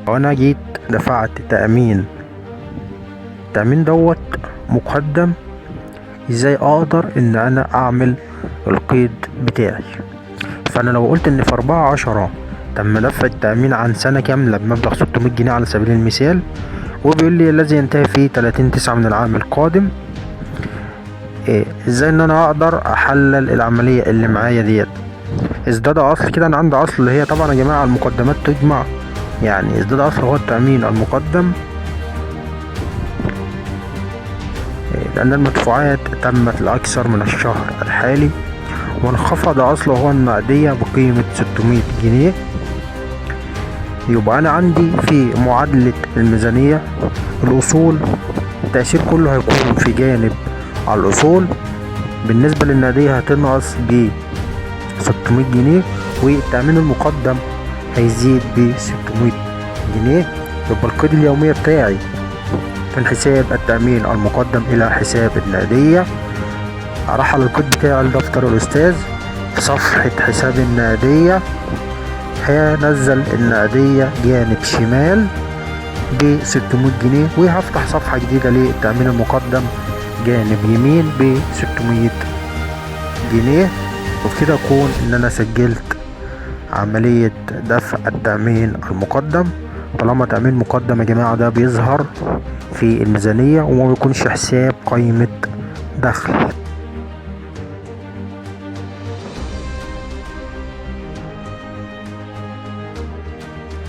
لو انا جيت دفعت تأمين دوت مقدم، ازاي اقدر ان انا اعمل القيد بتاعي؟ فانا لو قلت ان في 4/10 تم دفع التأمين عن سنة كاملة بمبلغ 600 جنيه على سبيل المثال، وبيقول لي الذي ينتهي فيه 30/9 من العام القادم، ازاي ان انا اقدر احلل العملية اللي معايا ديت؟ ازداد اصل كده، انا عندي اصل اللي هي طبعا يا جماعة المقدمات تجمع، يعني ازداد اصل هو التأمين المقدم لأن المدفوعات تمت لأكثر من الشهر الحالي، وانخفض أصله هو النقدية بقيمة 600 جنيه. يبقى أنا عندي في معادلة الميزانية الأصول التأثير كله هيكون في جانب على الأصول. بالنسبة للنقدية هتنقص ب600 جنيه، والتأمين المقدم هيزيد ب600 جنيه. يبقى القيد اليومية بتاعي من حساب التأمين المقدم إلى حساب النقدية، أرحل القيد بتاعي لدفتر الأستاذ. في صفحة حساب النقدية هنزل النقدية جانب شمال ب600 جنيه، وهفتح صفحة جديدة للتأمين المقدم جانب يمين ب600 جنيه. وبكده أكون إن أنا سجلت عملية دفع التأمين المقدم. طالما تأمين مقدم يا جماعة ده بيظهر في الميزانية وما بيكونش حساب قائمة دخل.